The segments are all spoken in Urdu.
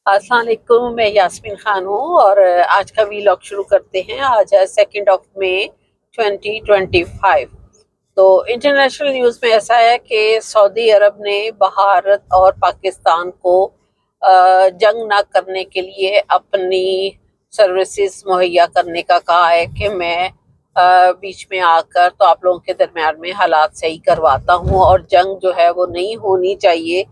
السلام علیکم، میں یاسمین خان ہوں اور آج کا ویلاگ شروع کرتے ہیں۔ آج ہے 2 مئی 2025۔ تو انٹرنیشنل نیوز میں ایسا ہے کہ سعودی عرب نے بھارت اور پاکستان کو جنگ نہ کرنے کے لیے اپنی سروسز مہیا کرنے کا کہا ہے کہ میں بیچ میں آ کر تو آپ لوگوں کے درمیان میں حالات صحیح کرواتا ہوں، اور جنگ جو ہے وہ نہیں ہونی چاہیے،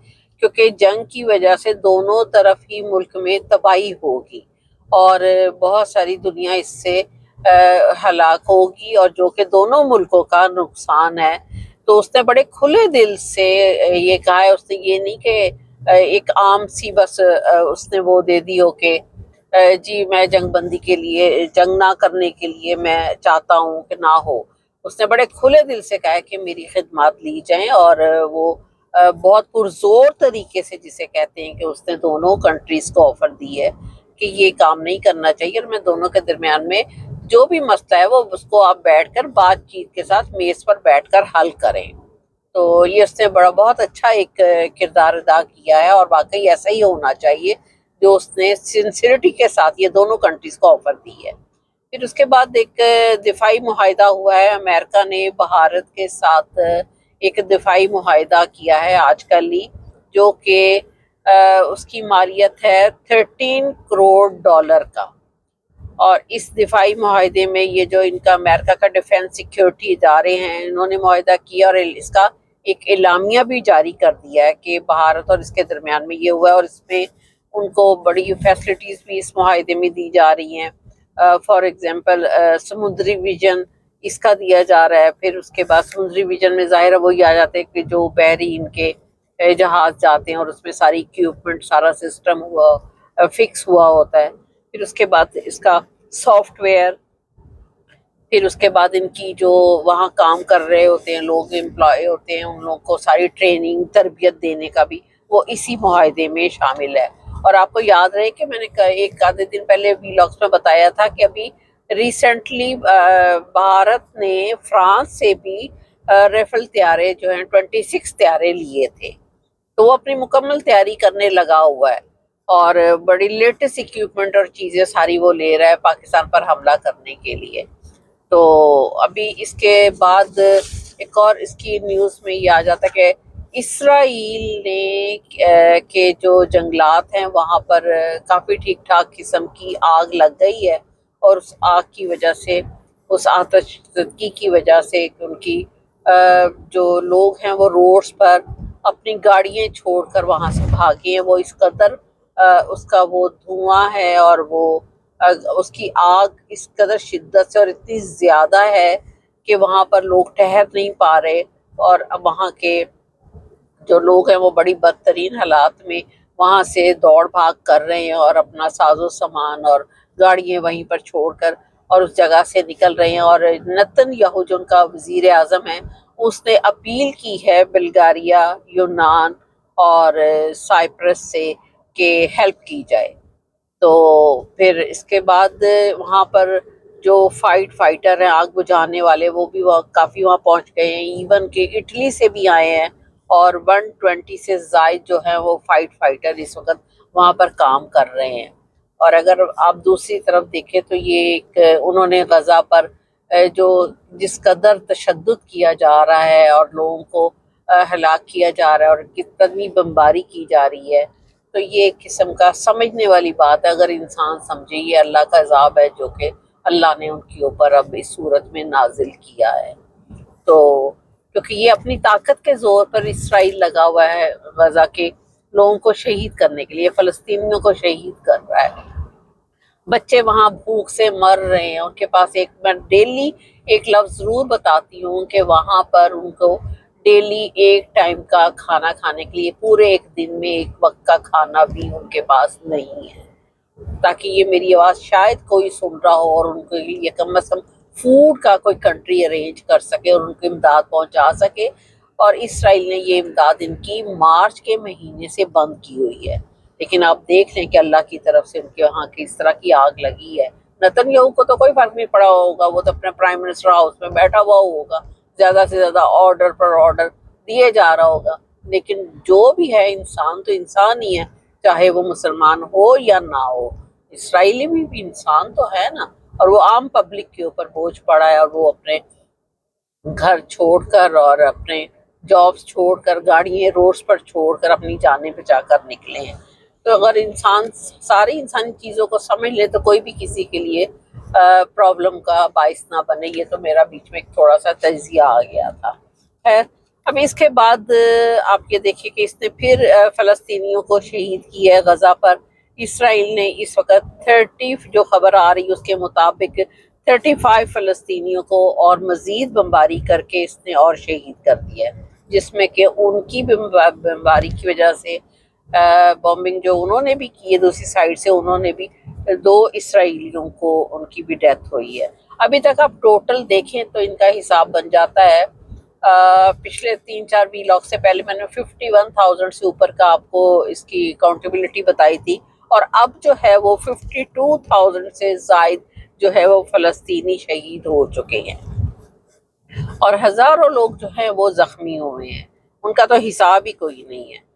کیونکہ جنگ کی وجہ سے دونوں طرف ہی ملک میں تباہی ہوگی اور بہت ساری دنیا اس سے ہلاک ہوگی، اور جو کہ دونوں ملکوں کا نقصان ہے۔ تو اس نے بڑے کھلے دل سے یہ کہا ہے، اس نے یہ نہیں کہ ایک عام سی بس اس نے وہ دے دی ہو کہ جی میں جنگ بندی کے لیے، جنگ نہ کرنے کے لیے میں چاہتا ہوں کہ نہ ہو۔ اس نے بڑے کھلے دل سے کہا ہے کہ میری خدمات لی جائیں، اور وہ بہت پرزور طریقے سے، جسے کہتے ہیں کہ اس نے دونوں کنٹریز کو آفر دی ہے کہ یہ کام نہیں کرنا چاہیے، اور میں دونوں کے درمیان میں جو بھی مسئلہ ہے وہ اس کو آپ بیٹھ کر بات چیت کے ساتھ میز پر بیٹھ کر حل کریں۔ تو یہ اس نے بہت اچھا ایک کردار ادا کیا ہے، اور واقعی ایسا ہی ہونا چاہیے جو اس نے سنسیئرٹی کے ساتھ یہ دونوں کنٹریز کو آفر دی ہے۔ پھر اس کے بعد ایک دفاعی معاہدہ ہوا ہے، امریکہ نے بھارت کے ساتھ ایک دفاعی معاہدہ کیا ہے آج کل ہی، جو کہ اس کی مالیت ہے $13 کروڑ کا۔ اور اس دفاعی معاہدے میں یہ جو ان کا امریکہ کا ڈیفینس سیکیورٹی ادارے ہیں، انہوں نے معاہدہ کیا اور اس کا ایک اعلامیہ بھی جاری کر دیا ہے کہ بھارت اور اس کے درمیان میں یہ ہوا ہے، اور اس میں ان کو بڑی فیسلٹیز بھی اس معاہدے میں دی جا رہی ہیں۔ فار ایگزامپل سمندری ویژن اس کا دیا جا رہا ہے۔ پھر اس کے بعد سمندری ویژن میں ظاہر ہے وہی آ جاتے ہیں کہ جو بحری ان کے جہاز جاتے ہیں، اور اس میں ساری اکوپمنٹ، سارا سسٹم فکس ہوا ہوتا ہے۔ پھر اس کے بعد اس کا سافٹ ویئر، پھر اس کے بعد ان کی جو وہاں کام کر رہے ہوتے ہیں لوگ، امپلائی ہوتے ہیں، ان لوگوں کو ساری ٹریننگ تربیت دینے کا بھی وہ اسی معاہدے میں شامل ہے۔ اور آپ کو یاد رہے کہ میں نے ایک آدھے دن پہلے ویلاگس میں بتایا تھا کہ ابھی ریسنٹلی بھارت نے فرانس سے بھی ریفل طیارے جو ہیں 26 طیارے لیے تھے، تو وہ اپنی مکمل تیاری کرنے لگا ہوا ہے، اور بڑی لیٹسٹ اکوپمنٹ اور چیزیں ساری وہ لے رہا ہے پاکستان پر حملہ کرنے کے لیے۔ تو ابھی اس کے بعد ایک اور اس کی نیوز میں یہ آ جاتا ہے کہ اسرائیل نے کے جو جنگلات ہیں وہاں پر کافی ٹھیک ٹھاک قسم کی آگ لگ گئی ہے، اور اس آگ کی وجہ سے، اس آتش زدگی کی وجہ سے ان کی جو لوگ ہیں وہ روڈز پر اپنی گاڑیاں چھوڑ کر وہاں سے بھاگے ہیں۔ وہ اس قدر اس کا وہ دھواں ہے، اور وہ اس کی آگ اس قدر شدت سے اور اتنی زیادہ ہے کہ وہاں پر لوگ ٹھہر نہیں پا رہے، اور وہاں کے جو لوگ ہیں وہ بڑی بدترین حالات میں وہاں سے دوڑ بھاگ کر رہے ہیں، اور اپنا ساز و سامان اور گاڑیاں وہیں پر چھوڑ کر اور اس جگہ سے نکل رہے ہیں۔ اور نتن یاہو جو ان کا وزیر اعظم ہے، اس نے اپیل کی ہے بلغاریہ، یونان اور سائپرس سے کہ ہیلپ کی جائے۔ تو پھر اس کے بعد وہاں پر جو فائٹر ہیں، آگ بجھانے والے، وہ بھی کافی وہاں پہنچ گئے ہیں، ایون کہ اٹلی سے بھی آئے ہیں، اور 120 سے زائد جو ہیں وہ فائٹر اس وقت وہاں پر کام کر رہے ہیں۔ اور اگر آپ دوسری طرف دیکھیں تو یہ ایک انہوں نے غزہ پر جو جس قدر تشدد کیا جا رہا ہے اور لوگوں کو ہلاک کیا جا رہا ہے اور کتنی بمباری کی جا رہی ہے، تو یہ ایک قسم کا سمجھنے والی بات ہے اگر انسان سمجھے۔ یہ اللہ کا عذاب ہے جو کہ اللہ نے ان کے اوپر اب اس صورت میں نازل کیا ہے۔ تو کیونکہ یہ اپنی طاقت کے زور پر اسرائیل لگا ہوا ہے غزہ کے لوگوں کو شہید کرنے کے لیے، فلسطینیوں کو شہید کر رہا ہے۔ بچے وہاں بھوک سے مر رہے ہیں، ان کے پاس میں ڈیلی ایک لفظ ضرور بتاتی ہوں کہ وہاں پر ان کو ڈیلی ایک ٹائم کا کھانا کھانے کے لیے، پورے ایک دن میں ایک وقت کا کھانا بھی ان کے پاس نہیں ہے، تاکہ یہ میری آواز شاید کوئی سن رہا ہو اور ان کے لیے کم از کم فوڈ کا کوئی کنٹری ارینج کر سکے اور ان کو امداد پہنچا سکے۔ اور اسرائیل نے یہ امداد ان کی مارچ کے مہینے سے بند کی ہوئی ہے، لیکن آپ دیکھ لیں کہ اللہ کی طرف سے ان کے وہاں کس طرح کی آگ لگی ہے۔ نتن یاہو کو تو کوئی فرق نہیں پڑا ہوگا، وہ تو اپنے پرائم منسٹر ہاؤس میں بیٹھا ہوا ہوگا، زیادہ سے زیادہ آرڈر پر آرڈر دیے جا رہا ہوگا، لیکن جو بھی ہے انسان تو انسان ہی ہے۔ چاہے وہ مسلمان ہو یا نہ ہو. اسرائیلی بھی انسان تو ہے نا, اور وہ عام پبلک کے اوپر بوجھ پڑا ہے, اور وہ اپنے گھر چھوڑ کر اور اپنے جابس چھوڑ کر, گاڑیاں روڈز پر چھوڑ کر اپنی جانیں بچا کر نکلے ہیں. تو اگر انسان ساری انسانی چیزوں کو سمجھ لے تو کوئی بھی کسی کے لیے پرابلم کا باعث نہ بنے. یہ تو میرا بیچ میں ایک تھوڑا سا تجزیہ آ گیا تھا. خیر, اب اس کے بعد آپ یہ دیکھیں کہ اس نے پھر فلسطینیوں کو شہید کیا ہے غزہ پر. اسرائیل نے اس وقت 30 جو خبر آ رہی ہے اس کے مطابق 35 فلسطینیوں کو اور مزید بمباری کر کے اس نے اور شہید کر دیا ہے, جس میں کہ ان کی بمباری کی وجہ سے بومبنگ جو انہوں نے بھی کی ہے دوسری سائڈ سے, انہوں نے بھی 2 اسرائیلیوں کو ان کی بھی ڈیتھ ہوئی ہے. ابھی تک آپ ٹوٹل دیکھیں تو ان کا حساب بن جاتا ہے پچھلے 3-4 ویلاگ سے پہلے میں نے 51,000 سے اوپر کا آپ کو اس کی اکاؤنٹیبلٹی بتائی تھی, اور اب جو ہے وہ 52,000 سے زائد جو ہے وہ فلسطینی شہید ہو چکے ہیں, اور ہزاروں لوگ جو ہیں وہ زخمی ہوئے ہیں, ان کا تو حساب ہی کوئی نہیں ہے.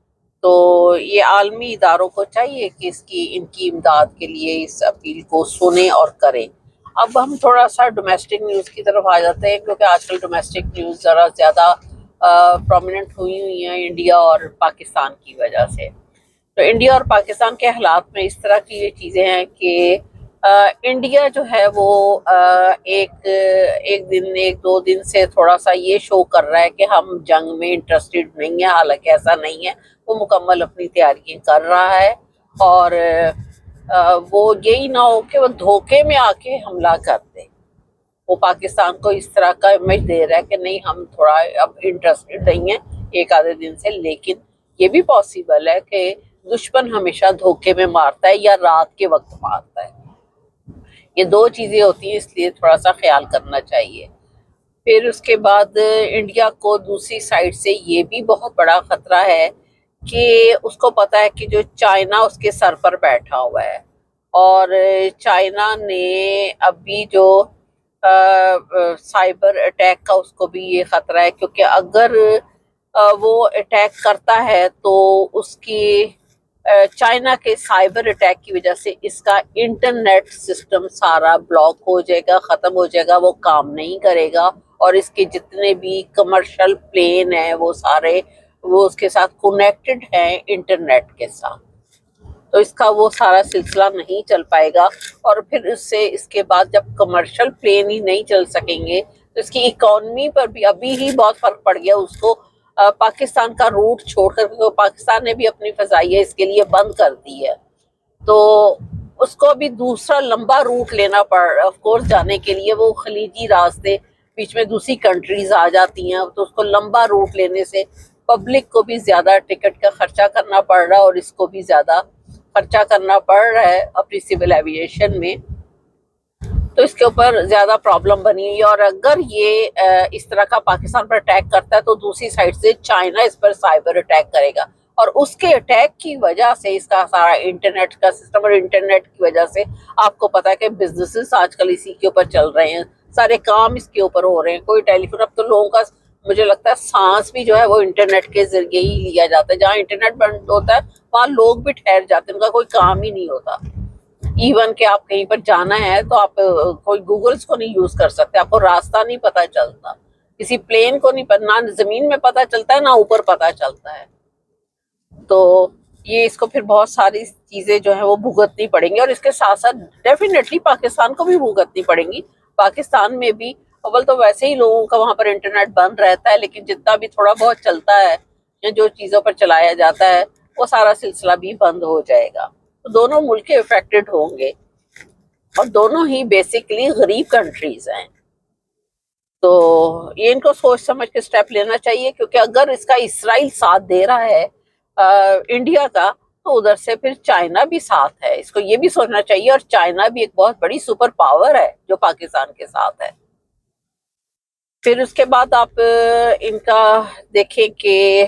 تو یہ عالمی اداروں کو چاہیے کہ ان کی امداد کے لیے اس اپیل کو سنیں اور کریں. اب ہم تھوڑا سا ڈومیسٹک نیوز کی طرف آ جاتے ہیں, کیونکہ آج کل ڈومیسٹک نیوز ذرا زیادہ پرومیننٹ ہوئی ہیں انڈیا اور پاکستان کی وجہ سے. تو انڈیا اور پاکستان کے حالات میں اس طرح کی یہ چیزیں ہیں کہ انڈیا جو ہے وہ ایک 2 دن سے تھوڑا سا یہ شو کر رہا ہے کہ ہم جنگ میں انٹرسٹڈ نہیں ہیں, حالانکہ ایسا نہیں ہے. وہ مکمل اپنی تیاریاں کر رہا ہے, اور وہ یہی نہ ہو کہ وہ دھوکے میں آ کے حملہ کر دے. وہ پاکستان کو اس طرح کا امیج دے رہا ہے کہ نہیں ہم تھوڑا اب انٹرسٹڈ نہیں ہیں ایک آدھے دن سے. لیکن یہ بھی پاسبل ہے کہ دشمن ہمیشہ دھوکے میں مارتا ہے یا رات کے وقت مارتا ہے. یہ 2 چیزیں ہوتی ہیں, اس لیے تھوڑا سا خیال کرنا چاہیے. پھر اس کے بعد انڈیا کو دوسری سائڈ سے یہ بھی بہت بڑا خطرہ ہے کہ اس کو پتا ہے کہ جو چائنا اس کے سر پر بیٹھا ہوا ہے, اور چائنا نے ابھی جو سائبر اٹیک کا اس کو بھی یہ خطرہ ہے, کیونکہ اگر وہ اٹیک کرتا ہے تو اس کی چائنا کے سائبر اٹیک کی وجہ سے اس کا انٹرنیٹ سسٹم سارا بلاک ہو جائے گا, ختم ہو جائے گا, وہ کام نہیں کرے گا, اور اس کے جتنے بھی کمرشل پلین ہیں وہ سارے وہ اس کے ساتھ کنیکٹڈ ہیں انٹرنیٹ کے ساتھ. تو اس کا وہ سارا سلسلہ نہیں چل پائے گا, اور پھر اس کے بعد جب کمرشل پلین ہی نہیں چل سکیں گے تو اس کی اکانومی پر بھی ابھی ہی بہت فرق پڑ گیا. اس کو پاکستان کا روٹ چھوڑ کر, پاکستان نے بھی اپنی فضائیہ اس کے لیے بند کر دی ہے, تو اس کو ابھی دوسرا لمبا روٹ لینا پڑ آف کورس جانے کے لیے. وہ خلیجی راستے بیچ میں دوسری کنٹریز آ جاتی ہیں, تو اس کو لمبا روٹ لینے سے پبلک کو بھی زیادہ ٹکٹ کا خرچہ کرنا پڑ رہا ہے, اور اس کو بھی زیادہ خرچہ کرنا پڑ رہا ہے اپنی سول ایویشن میں. تو اس کے اوپر زیادہ پرابلم بنی ہے. اور اگر یہ اس طرح کا پاکستان پر اٹیک کرتا ہے تو دوسری سائڈ سے چائنا اس پر سائبر اٹیک کرے گا, اور اس کے اٹیک کی وجہ سے اس کا سارا انٹرنیٹ کا سسٹم, اور انٹرنیٹ کی وجہ سے آپ کو پتا ہے کہ بزنسز آج کل اسی کے اوپر چل رہے ہیں, سارے کام اس کے اوپر ہو رہے ہیں. کوئی ٹیلی فون, اب تو لوگوں کا مجھے لگتا ہے سانس بھی جو ہے وہ انٹرنیٹ کے ذریعے ہی لیا جاتا ہے. جہاں انٹرنیٹ بند ہوتا ہے وہاں لوگ بھی ٹھہر جاتے ہیں, ان کا کوئی کام ہی نہیں ہوتا. ایون کہ آپ کہیں پر جانا ہے تو آپ کوئی گوگلز کو نہیں یوز کر سکتے, آپ کو راستہ نہیں پتا چلتا, کسی پلین کو نہیں پتا, نہ زمین میں پتا چلتا ہے نہ اوپر پتا چلتا ہے. تو یہ اس کو پھر بہت ساری چیزیں جو ہیں وہ بھگتنی پڑیں گی, اور اس کے ساتھ ساتھ ڈیفینیٹلی پاکستان کو بھی بھگتنی پڑیں گی. پاکستان میں بھی اول تو ویسے ہی لوگوں کا وہاں پر انٹرنیٹ بند رہتا ہے, لیکن جتنا بھی تھوڑا بہت چلتا ہے یا جو چیزوں پر چلایا جاتا ہے وہ سارا سلسلہ بھی بند ہو جائے گا. تو دونوں ملک افیکٹڈ ہوں گے, اور دونوں ہی بیسیکلی غریب کنٹریز ہیں. تو یہ ان کو سوچ سمجھ کے سٹیپ لینا چاہیے, کیونکہ اگر اس کا اسرائیل ساتھ دے رہا ہے انڈیا کا, تو ادھر سے پھر چائنا بھی ساتھ ہے. اس کو یہ بھی سوچنا چاہیے, اور چائنا بھی ایک بہت بڑی سپر پاور ہے جو پاکستان کے ساتھ ہے. پھر اس کے بعد آپ ان کا دیکھیں کہ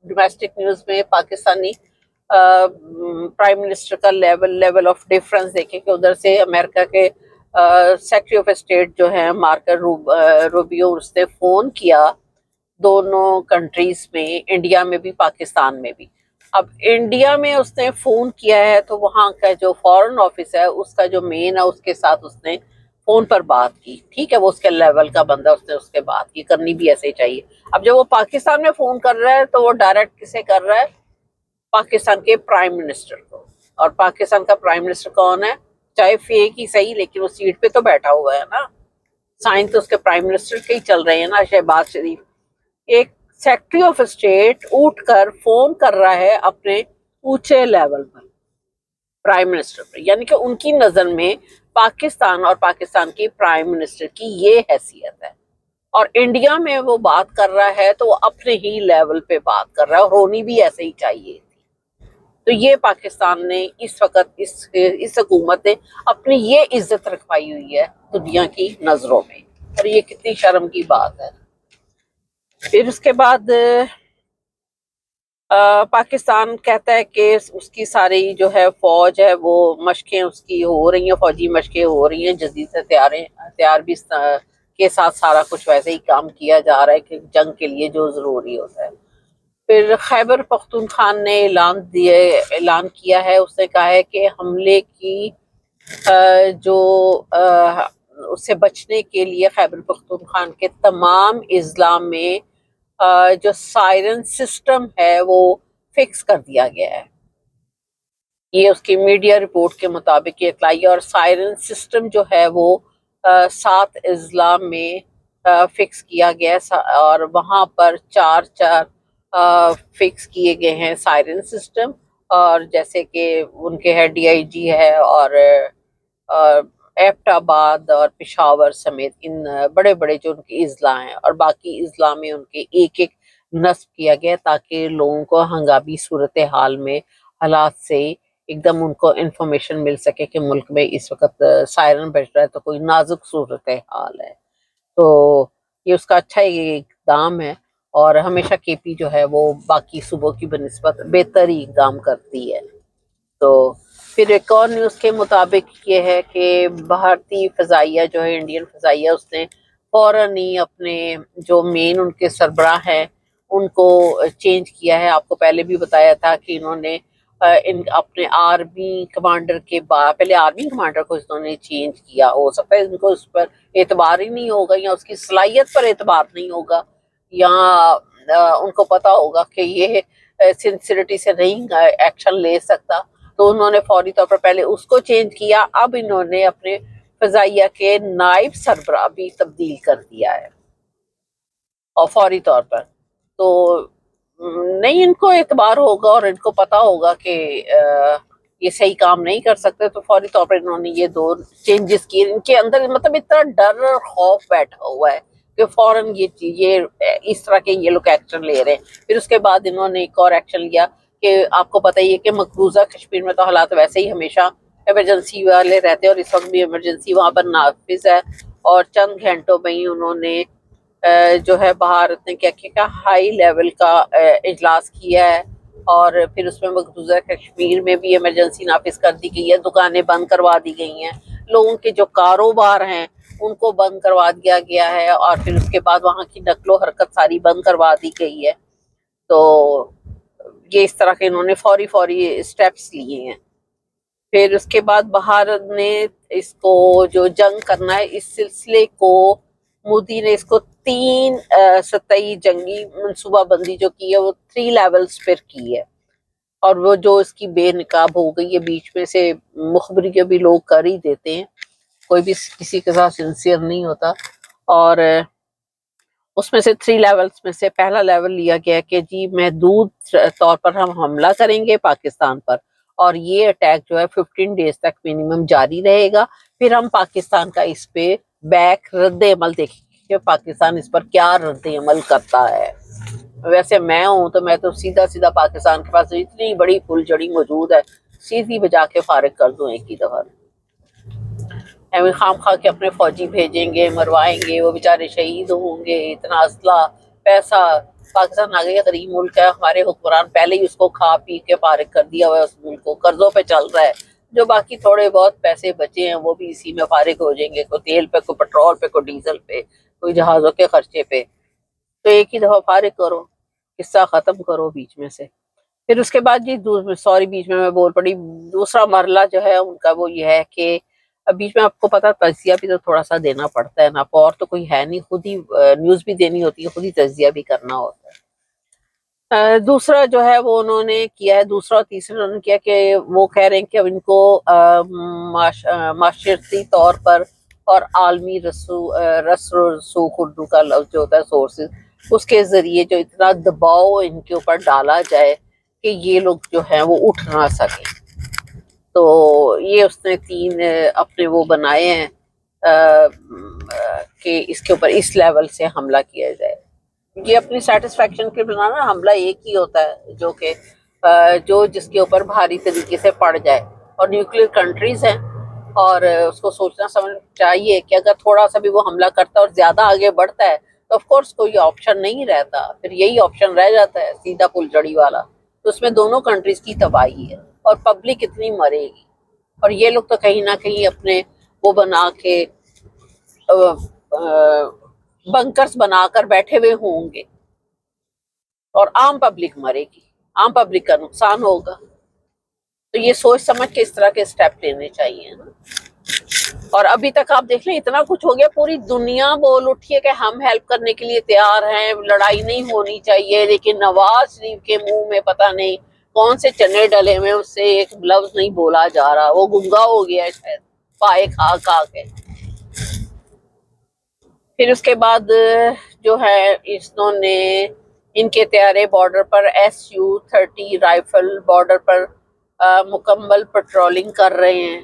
ڈومیسٹک نیوز میں پاکستانی پرائم منسٹر کا لیول آف ڈیفرنس دیکھیں کہ ادھر سے امریکہ کے سیکرٹری آف اسٹیٹ جو ہیں مارکو روبیو, اس نے فون کیا دونوں کنٹریز میں, انڈیا میں بھی پاکستان میں بھی. اب انڈیا میں اس نے فون کیا ہے تو وہاں کا جو فارن آفس ہے اس کا جو مین ہے اس کے ساتھ اس نے فون پر بات کی، ٹھیک ہے، وہ اس کے لیول کا بندہ، اس نے اس کے بات کی، کرنی بھی ایسے ہی چاہیے۔ اب جب وہ پاکستان میں فون کر رہا ہے تو وہ ڈائریکٹ کسے کر رہا ہے؟ پاکستان کے پرائم منسٹر کو۔ اور پاکستان کا پرائم منسٹر کون ہے؟ چاہے فیک ہی صحیح، لیکن وہ سیٹ پہ تو بیٹھا ہوا ہے نا، سائن تو اس کے پرائم منسٹر کے ہی چل رہے ہیں نا، شہباز شریف۔ ایک سیکرٹری آف اسٹیٹ اٹھ کر فون کر رہا ہے اپنے اونچے لیول پر، پرائم منسٹر پر، یعنی کہ ان کی نظر میں پاکستان اور پاکستان کی پرائم منسٹر کی یہ حیثیت ہے۔ اور انڈیا میں وہ بات کر رہا ہے تو وہ اپنے ہی لیول پہ بات کر رہا ہے، اور ہونی بھی ایسے ہی چاہیے۔ تو یہ پاکستان نے اس وقت اس حکومت نے اپنی یہ عزت رکھوائی ہوئی ہے دنیا کی نظروں میں، اور یہ کتنی شرم کی بات ہے۔ پھر اس کے بعد پاکستان کہتا ہے کہ اس کی ساری جو ہے فوج ہے وہ مشقیں اس کی ہو رہی ہیں، فوجی مشقیں ہو رہی ہیں، جدید ہتھیار بھی کے ساتھ سارا کچھ ویسے ہی کام کیا جا رہا ہے کہ جنگ کے لیے جو ضروری ہوتا ہے۔ پھر خیبر پختونخوا نے اعلان کیا ہے، اس نے کہا ہے کہ حملے کی جو اس سے بچنے کے لیے خیبر پختونخوا کے تمام اضلاع میں جو سائرن سسٹم ہے وہ فکس کر دیا گیا ہے۔ یہ اس کی میڈیا رپورٹ کے مطابق یہ اطلاعیہ، اور سائرن سسٹم جو ہے وہ 7 اضلاع میں فکس کیا گیا ہے، اور وہاں پر 4 فکس کیے گئے ہیں سائرن سسٹم، اور جیسے کہ ان کے ہے ڈی آئی جی ہے، اور ایبٹ آباد اور پشاور سمیت ان بڑے بڑے جو ان کے اضلاع ہیں، اور باقی اضلاع میں ان کے ایک ایک نصب کیا گیا تاکہ لوگوں کو ہنگامی صورتحال میں حالات سے ایک دم ان کو انفارمیشن مل سکے کہ ملک میں اس وقت سائرن بج رہا ہے تو کوئی نازک صورتحال ہے۔ تو یہ اس کا اچھا اقدام ہے، اور ہمیشہ کے پی جو ہے وہ باقی صوبوں کی بنسبت بہتر ہی اقدام کرتی ہے۔ تو پھر ایک اور نیوز کے مطابق یہ ہے کہ بھارتی فضائیہ جو ہے، انڈین فضائیہ، اس نے فوراً ہی اپنے جو مین ان کے سربراہ ہیں ان کو چینج کیا ہے۔ آپ کو پہلے بھی بتایا تھا کہ انہوں نے اپنے آرمی کمانڈر کے بعد پہلے آرمی کمانڈر کو انہوں نے چینج کیا، ہو سکتا ہے ان کو اس پر اعتبار ہی نہیں ہوگا، یا اس کی صلاحیت پر اعتبار نہیں ہوگا، یا ان کو پتا ہوگا کہ یہ سنسیریٹی سے نہیں ایکشن لے سکتا، تو انہوں نے فوری طور پر پہلے اس کو چینج کیا۔ اب انہوں نے اپنے فضائیہ کے نائب سربراہ بھی تبدیل کر دیا ہے، اور فوری طور پر۔ تو نہیں ان کو اعتبار ہوگا اور ان کو پتا ہوگا کہ یہ صحیح کام نہیں کر سکتے، تو فوری طور پر انہوں نے یہ 2 چینجز کیے۔ ان کے اندر مطلب اتنا ڈر اور خوف بیٹھا ہوا ہے کہ فوراً یہ اس طرح کے یہ لوگ ایکشن لے رہے ہیں۔ پھر اس کے بعد انہوں نے ایک اور ایکشن لیا کہ آپ کو پتہ ہی ہے کہ مقبوضہ کشمیر میں تو حالات ویسے ہی ہمیشہ ایمرجنسی والے رہتے ہیں، اور اس وقت بھی ایمرجنسی وہاں پر نافذ ہے، اور چند گھنٹوں میں ہی انہوں نے جو ہے بھارت نے کیا ہائی لیول کا اجلاس کیا ہے، اور پھر اس میں مقبوضہ کشمیر میں بھی ایمرجنسی نافذ کر دی گئی ہے، دکانیں بند کروا دی گئی ہیں، لوگوں کے جو کاروبار ہیں ان کو بند کروا دیا گیا ہے، اور پھر اس کے بعد وہاں کی نقل و حرکت ساری بند کروا دی گئی ہے۔ تو یہ اس طرح کے انہوں نے فوری اسٹیپس لیے ہیں۔ پھر اس کے بعد بھارت نے اس کو جو جنگ کرنا ہے اس سلسلے کو، مودی نے اس کو 3 سطحی جنگی منصوبہ بندی جو کی ہے وہ 3 لیولز پر کی ہے، اور وہ جو اس کی بے نقاب ہو گئی ہے، بیچ میں سے مخبری کے بھی لوگ کر ہی دیتے ہیں، کوئی بھی کسی کے ساتھ سنسیئر نہیں ہوتا، اور اس میں سے 3 لیولز میں سے پہلا لیول لیا گیا کہ جی محدود طور پر ہم حملہ کریں گے پاکستان پر، اور یہ اٹیک جو ہے 15 ڈیز تک منیمم جاری رہے گا، پھر ہم پاکستان کا اس پہ بیک رد عمل دیکھیں گے کہ پاکستان اس پر کیا رد عمل کرتا ہے۔ ویسے میں ہوں تو میں تو سیدھا پاکستان کے پاس اتنی بڑی پھول جڑی موجود ہے، سیدھی بجا کے فارغ کر دوں ایک ہی دفعہ۔ خام خواہ کے اپنے فوجی بھیجیں گے، مروائیں گے، وہ بیچارے شہید ہوں گے، اتنا اسلحہ پیسہ، پاکستان آگے غریب ملک ہے، ہمارے حکمران پہلے ہی اس کو کھا پی کے فارغ کر دیا ہوا ہے، اس ملک کو قرضوں پہ چل رہا ہے، جو باقی تھوڑے بہت پیسے بچے ہیں وہ بھی اسی میں فارغ ہو جائیں گے، کوئی تیل پہ، کوئی پیٹرول پہ، کوئی ڈیزل پہ، کوئی جہازوں کے خرچے پہ۔ تو ایک ہی دفعہ فارغ کرو، قصہ ختم کرو بیچ میں سے۔ پھر اس کے بعد جی سوری بیچ میں بول پڑی، دوسرا مرحلہ جو ہے ان کا وہ یہ ہے کہ اب بیچ میں آپ کو پتا تجزیہ بھی تو تھوڑا سا دینا پڑتا ہے نا، اور تو کوئی ہے نہیں، خود ہی نیوز بھی دینی ہوتی ہے، خود ہی تجزیہ بھی کرنا ہوتا ہے۔ دوسرا جو ہے وہ انہوں نے کیا ہے، دوسرا اور تیسرا انہوں نے کیا کہ وہ کہہ رہے ہیں کہ اب ان کو معاشرتی طور پر اور عالمی رسوخ اردو کا لفظ جو ہوتا ہے سورسز، اس کے ذریعے جو اتنا دباؤ ان کے اوپر ڈالا جائے کہ یہ لوگ جو ہیں وہ اٹھ نہ سکیں۔ تو یہ اس نے 3 اپنے وہ بنائے ہیں کہ اس کے اوپر اس لیول سے حملہ کیا جائے۔ یہ اپنی سیٹسفیکشن کے بنانا حملہ ایک ہی ہوتا ہے جو کہ جو جس کے اوپر بھاری طریقے سے پڑ جائے، اور نیوکلیر کنٹریز ہیں، اور اس کو سوچنا سمجھنا چاہیے کہ اگر تھوڑا سا بھی وہ حملہ کرتا ہے اور زیادہ آگے بڑھتا ہے تو آف کورس کوئی آپشن نہیں رہتا، پھر یہی آپشن رہ جاتا ہے سیدھا پل جڑی والا، تو اس میں دونوں کنٹریز کی تباہی ہے اور پبلک اتنی مرے گی، اور یہ لوگ تو کہیں نہ کہیں اپنے وہ بنا کے بنکرز بنا کر بیٹھے ہوئے ہوں گے، اور عام پبلک مرے گی، عام پبلک کا نقصان ہوگا۔ تو یہ سوچ سمجھ کے اس طرح کے سٹیپ لینے چاہیے نا۔ اور ابھی تک آپ دیکھ لیں اتنا کچھ ہو گیا، پوری دنیا بول اٹھی ہے کہ ہم ہیلپ کرنے کے لیے تیار ہیں، لڑائی نہیں ہونی چاہیے، لیکن نواز شریف کے منہ میں پتہ نہیں کون سے چنے ڈلے ہوئے، اس سے ایک لفظ نہیں بولا جا رہا، وہ گنگا ہو گیا ہے شاید پائے کھا کھا کے۔ پھر اس کے بعد جو ہے انہوں نے ان کے طیارے بارڈر پر Su-30 رائفل بارڈر پر مکمل پیٹرولنگ کر رہے ہیں،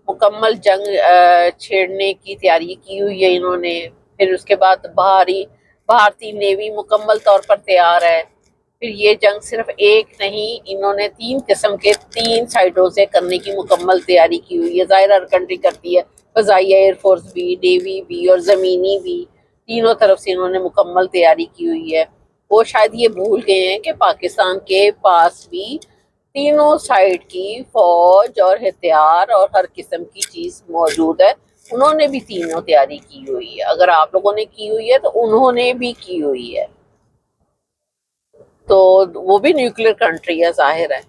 مکمل جنگ چھیڑنے کی تیاری کی ہوئی ہے انہوں نے۔ پھر اس کے بعد بھارتی نیوی مکمل طور پر تیار ہے۔ پھر یہ جنگ صرف ایک نہیں، انہوں نے 3 قسم کے 3 سائڈوں سے کرنے کی مکمل تیاری کی ہوئی ہے۔ ظاہر ہر کنٹری کرتی ہے، فضائی ایئر فورس بھی، نیوی بھی اور زمینی بھی، تینوں طرف سے انہوں نے مکمل تیاری کی ہوئی ہے۔ وہ شاید یہ بھول گئے ہیں کہ پاکستان کے پاس بھی تینوں سائڈ کی فوج اور ہتھیار اور ہر قسم کی چیز موجود ہے، انہوں نے بھی تینوں تیاری کی ہوئی ہے۔ اگر آپ لوگوں نے کی ہوئی ہے تو انہوں نے بھی کی ہوئی ہے، تو وہ بھی نیوکلیر کنٹری ہے ظاہر ہے۔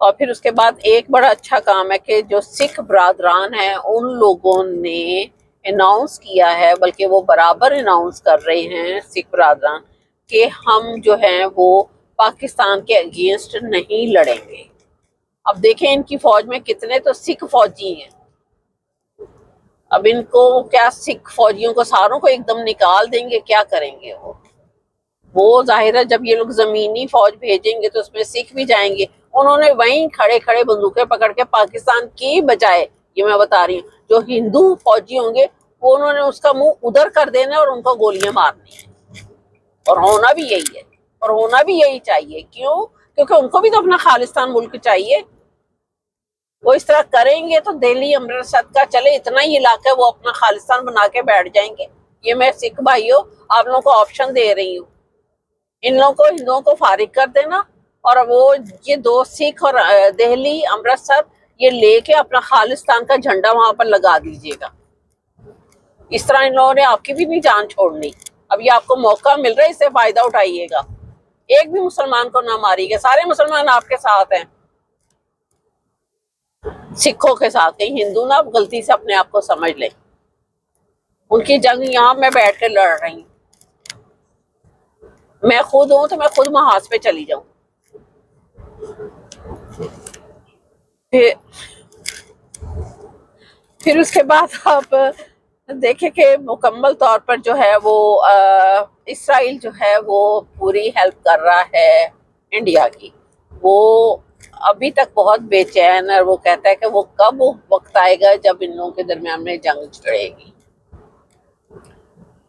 اور پھر اس کے بعد ایک بڑا اچھا کام ہے کہ جو سکھ برادران ہیں ان لوگوں نے اناؤنس کیا ہے، بلکہ وہ برابر اناؤنس کر رہے ہیں سکھ برادران، کہ ہم جو ہیں وہ پاکستان کے اگینسٹ نہیں لڑیں گے۔ اب دیکھیں ان کی فوج میں کتنے تو سکھ فوجی ہیں، اب ان کو کیا سکھ فوجیوں کو ساروں کو ایک دم نکال دیں گے، کیا کریں گے وہ ظاہر ہے جب یہ لوگ زمینی فوج بھیجیں گے تو اس میں سکھ بھی جائیں گے۔ انہوں نے وہیں کھڑے کھڑے بندوقیں پکڑ کے پاکستان کی بجائے، یہ میں بتا رہی ہوں، جو ہندو فوجی ہوں گے وہ انہوں نے اس کا منہ ادھر کر دینا اور ان کو گولیاں مارنی ہیں، اور ہونا بھی یہی ہے، اور ہونا بھی یہی چاہیے۔ کیوں؟ کیونکہ ان کو بھی تو اپنا خالصتان ملک چاہیے۔ وہ اس طرح کریں گے تو دہلی امرتسر کا چلے اتنا ہی علاقہ ہے وہ اپنا خالصتان بنا کے بیٹھ جائیں گے۔ یہ میں سکھ بھائیوں آپ لوگوں کو آپشن دے رہی ہوں، ان لوگوں کو ہندوؤں کو فارغ کر دینا، اور وہ یہ 2 سکھ اور دہلی امرتسر یہ لے کے اپنا خالصتان کا جھنڈا وہاں پر لگا دیجیے گا۔ اس طرح ان لوگوں نے آپ کی بھی نہیں جان چھوڑنی۔ اب یہ آپ کو موقع مل رہا ہے، اس سے فائدہ اٹھائیے گا، ایک بھی مسلمان کو نہ ماریے گا، سارے مسلمان آپ کے ساتھ ہیں، سکھوں کے ساتھ، کہیں ہندو نہ غلطی سے اپنے آپ کو سمجھ لیں۔ ان کی جنگ یہاں میں بیٹھ کے لڑ رہی ہوں، میں خود ہوں تو میں خود محاذ پہ چلی جاؤں۔ پھر اس کے بعد آپ دیکھیں کہ مکمل طور پر جو ہے وہ اسرائیل جو ہے وہ پوری ہیلپ کر رہا ہے انڈیا کی۔ وہ ابھی تک بہت بے چین ہے، وہ کہتا ہے کہ وہ کب وقت آئے گا جب ان لوگوں کے درمیان میں جنگ چھڑے گی،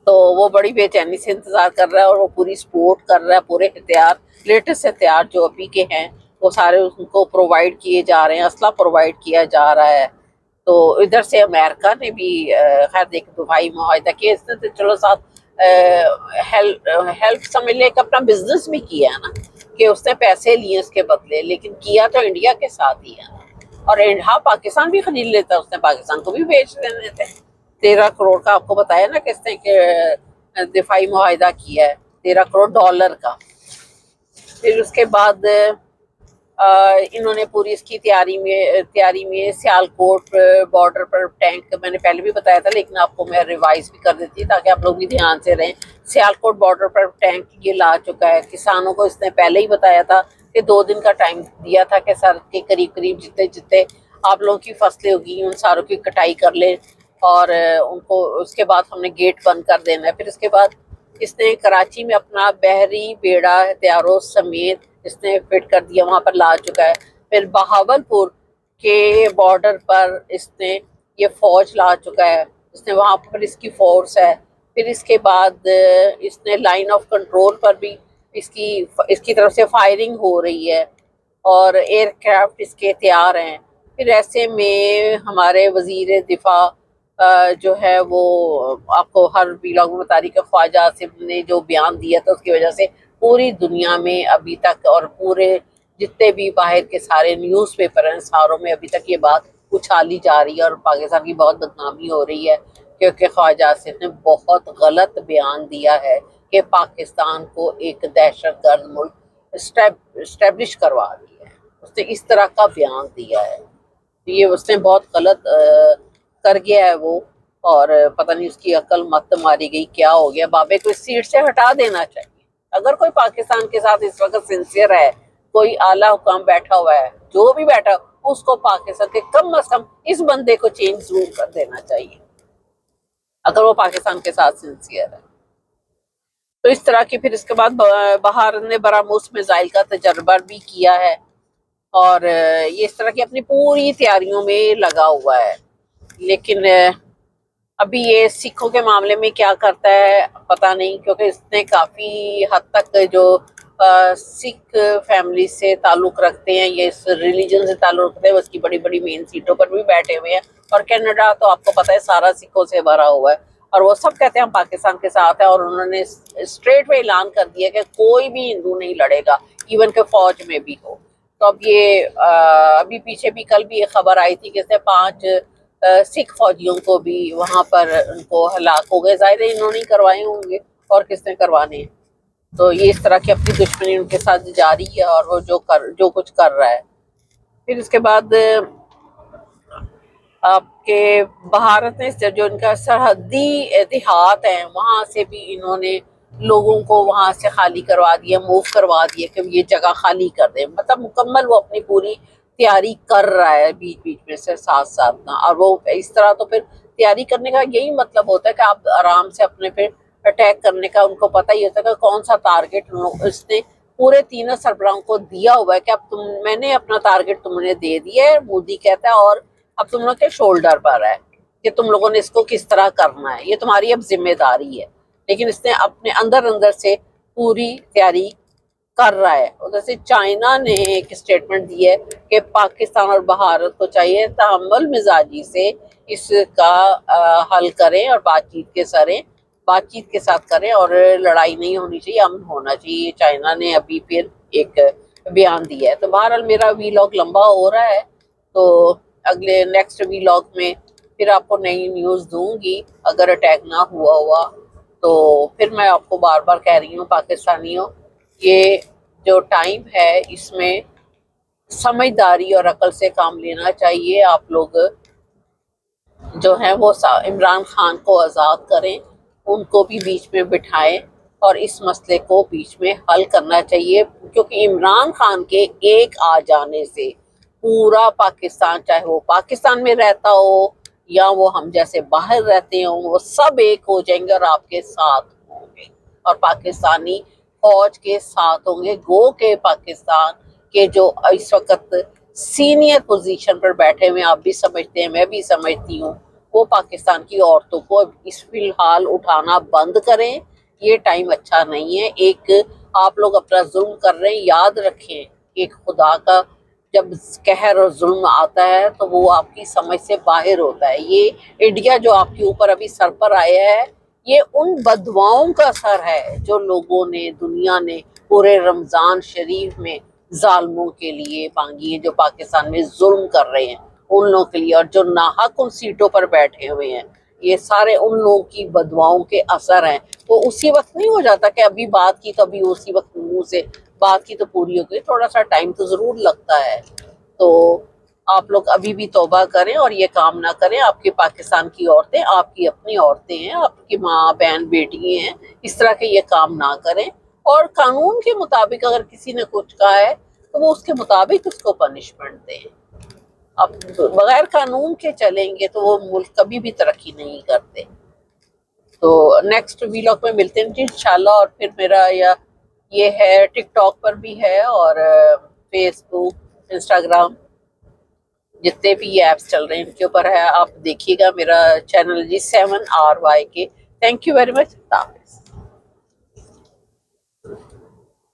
تو وہ بڑی بے چینی سے انتظار کر رہا ہے، اور وہ پوری سپورٹ کر رہا ہے، پورے ہتھیار، لیٹسٹ ہتھیار جو ابھی کے ہیں وہ سارے ان کو پرووائڈ کیے جا رہے ہیں، اسلحہ پرووائڈ کیا جا رہا ہے۔ تو ادھر سے امریکہ نے بھی خیر ایک دفاعی معاہدہ کیا، اس نے تو چلو ساتھ ہیلپ سمجھ لے کہ اپنا بزنس بھی کیا ہے نا، کہ اس نے پیسے لیے اس کے بدلے، لیکن کیا تو انڈیا کے ساتھ ہی ہے، اور ہاں پاکستان بھی خرید لیتا، اس نے پاکستان کو بھی بیچ دینے تھے۔ 13 کروڑ کا آپ کو بتایا نا کس نے کہ دفاعی معاہدہ کیا ہے، $13 کروڑ کا۔ پھر اس کے بعد انہوں نے پوری اس کی تیاری میں سیالکوٹ بارڈر پر ٹینک، میں نے پہلے بھی بتایا تھا لیکن آپ کو میں ریوائز بھی کر دیتی تاکہ آپ لوگ بھی دھیان سے رہیں. سیالکوٹ بارڈر پر ٹینک یہ لا چکا ہے. کسانوں کو اس نے پہلے ہی بتایا تھا کہ 2 دن کا ٹائم دیا تھا کہ سر کے قریب جتنے آپ لوگوں کی فصلیں ہوگی ان ساروں کی کٹائی کر لیں اور ان کو اس کے بعد ہم نے گیٹ بند کر دینا ہے. پھر اس کے بعد اس نے کراچی میں اپنا بحری بیڑا ہتھیاروں سمیت اس نے فٹ کر دیا، وہاں پر لا چکا ہے. پھر بہاولپور کے بارڈر پر اس نے یہ فوج لا چکا ہے، اس نے وہاں پر اس کی فورس ہے. پھر اس کے بعد اس نے لائن آف کنٹرول پر بھی اس کی طرف سے فائرنگ ہو رہی ہے اور ایئر کرافٹ اس کے تیار ہیں. پھر ایسے میں ہمارے وزیر دفاع جو ہے وہ آپ کو ہر ویلاگ میں بتا رہی کہ خواجہ آصف نے جو بیان دیا تھا اس کی وجہ سے پوری دنیا میں ابھی تک اور پورے جتنے بھی باہر کے سارے نیوز پیپر ہیں ساروں میں ابھی تک یہ بات اچھالی جا رہی ہے اور پاکستان کی بہت بدنامی ہو رہی ہے کیونکہ خواجہ آصف نے بہت غلط بیان دیا ہے کہ پاکستان کو ایک دہشت گرد ملک اسٹیبلش کروا دیا ہے. اس نے اس طرح کا بیان دیا ہے، یہ اس نے بہت غلط کر گیا ہے وہ، اور پتہ نہیں اس کی عقل مت ماری گئی کیا ہو گیا. بابے کو اس سیٹ سے ہٹا دینا چاہیے. اگر کوئی پاکستان کے ساتھ اس وقت سنسیئر ہے، کوئی اعلیٰ حکام بیٹھا ہوا ہے، جو بھی بیٹھا اس کو پاکستان کے کم از کم اس بندے کو چینج ضرور کر دینا چاہیے اگر وہ پاکستان کے ساتھ سنسیئر ہے. تو اس طرح کی پھر اس کے بعد بہار نے براموس میزائل کا تجربہ بھی کیا ہے اور یہ اس طرح کی اپنی پوری تیاریوں میں لگا ہوا ہے. لیکن ابھی یہ سکھوں کے معاملے میں کیا کرتا ہے پتہ نہیں، کیونکہ اس نے کافی حد تک جو سکھ فیملی سے تعلق رکھتے ہیں یا اس ریلیجن سے تعلق رکھتے ہیں اس کی بڑی بڑی مین سیٹوں پر بھی بیٹھے ہوئے ہیں. اور کینیڈا تو آپ کو پتہ ہے سارا سکھوں سے بھرا ہوا ہے اور وہ سب کہتے ہیں ہم پاکستان کے ساتھ ہیں، اور انہوں نے اسٹریٹ وے اعلان کر دیا کہ کوئی بھی ہندو نہیں لڑے گا ایون کہ فوج میں بھی ہو. تو اب یہ ابھی پیچھے بھی کل بھی ایک خبر آئی تھی کہ اس نے 5 سکھ فوجیوں کو بھی وہاں پر ان کو ہلاک ہو گئے. ظاہر ہے انہوں نے کروائے ہوں گے اور کس نے کروانے ہیں. تو یہ اس طرح کی اپنی دشمنی ان کے ساتھ جاری ہے اور وہ جو کچھ کر رہا ہے. پھر اس کے بعد آپ کے بھارت نے جو ان کا سرحدی دیہات ہیں وہاں سے بھی انہوں نے لوگوں کو وہاں سے خالی کروا دیا، موو کروا دیا کہ یہ جگہ خالی کر دیں. مطلب مکمل وہ اپنی پوری تیاری کر رہا ہے بیچ بیچ میں سے ساتھ نا. اور وہ اس طرح تو پھر تیاری کرنے کا یہی مطلب ہوتا ہے کہ آپ آرام سے اپنے پھر اٹیک کرنے کا ان کو پتہ ہی ہوتا ہے کہ کون سا ٹارگٹ اس نے پورے 3 سربراہوں کو دیا ہوا ہے کہ اب میں نے اپنا ٹارگٹ تم نے دے دیا ہے، مودی کہتا ہے، اور اب تم لوگ کے شولڈر پر ہے کہ تم لوگوں نے اس کو کس طرح کرنا ہے، یہ تمہاری اب ذمہ داری ہے. لیکن اس نے اپنے اندر سے پوری تیاری کر رہا ہے. ادھر سے چائنا نے ایک اسٹیٹمنٹ دی ہے کہ پاکستان اور بھارت کو چاہیے تحمل مزاجی سے اس کا حل کریں اور بات چیت کے ساتھ کریں اور لڑائی نہیں ہونی چاہیے، امن ہونا چاہیے. چائنا نے ابھی پھر ایک بیان دیا ہے. تو بہرحال میرا ویلاگ لمبا ہو رہا ہے تو اگلے نیکسٹ ویلاگ میں پھر آپ کو نئی نیوز دوں گی. اگر اٹیک نہ ہوا تو پھر میں آپ کو بار بار کہہ رہی ہوں پاکستانیوں، یہ جو ٹائم ہے اس میں سمجھداری اور عقل سے کام لینا چاہیے. آپ لوگ جو ہیں وہ عمران خان کو آزاد کریں، ان کو بھی بیچ میں بٹھائیں اور اس مسئلے کو بیچ میں حل کرنا چاہیے. کیونکہ عمران خان کے ایک آ جانے سے پورا پاکستان، چاہے وہ پاکستان میں رہتا ہو یا وہ ہم جیسے باہر رہتے ہوں، وہ سب ایک ہو جائیں گے اور آپ کے ساتھ ہوں گے اور پاکستانی فوج کے ساتھ ہوں گے. گو کہ پاکستان کے جو اس وقت سینئر پوزیشن پر بیٹھے ہوئے آپ بھی سمجھتے ہیں، میں بھی سمجھتی ہوں، وہ پاکستان کی عورتوں کو اس فی الحال اٹھانا بند کریں. یہ ٹائم اچھا نہیں ہے. ایک آپ لوگ اپنا ظلم کر رہے ہیں، یاد رکھیں ایک خدا کا جب قہر اور ظلم آتا ہے تو وہ آپ کی سمجھ سے باہر ہوتا ہے. یہ انڈیا جو آپ کے اوپر ابھی سر پر آیا ہے یہ ان بددعاؤں کا اثر ہے جو لوگوں نے، دنیا نے پورے رمضان شریف میں ظالموں کے لیے مانگی ہے، جو پاکستان میں ظلم کر رہے ہیں ان لوگوں کے لیے، اور جو ناحق ان سیٹوں پر بیٹھے ہوئے ہیں یہ سارے ان لوگوں کی بددعاؤں کے اثر ہیں. وہ اسی وقت نہیں ہو جاتا کہ ابھی بات کی تو ابھی اسی وقت منہ سے بات کی تو پوری ہو گئی, تھوڑا سا ٹائم تو ضرور لگتا ہے. تو آپ لوگ ابھی بھی توبہ کریں اور یہ کام نہ کریں. آپ کے پاکستان کی عورتیں آپ کی اپنی عورتیں ہیں, آپ کی ماں بہن بیٹی ہیں, اس طرح کے یہ کام نہ کریں. اور قانون کے مطابق اگر کسی نے کچھ کہا ہے تو وہ اس کے مطابق اس کو پنشمنٹ دیں. اب بغیر قانون کے چلیں گے تو وہ ملک کبھی بھی ترقی نہیں کرتے. تو نیکسٹ ویلاگ میں ملتے ہیں جی انشاءاللہ. اور پھر میرا یہ ہے ٹک ٹاک پر بھی ہے, اور فیس بک, انسٹاگرام, جتنے بھی یہ ایپس چل رہے ہیں ان کے اوپر ہے. آپ دیکھیے گا میرا channel G 7RYK. Thank you very much. اللہ حافظ.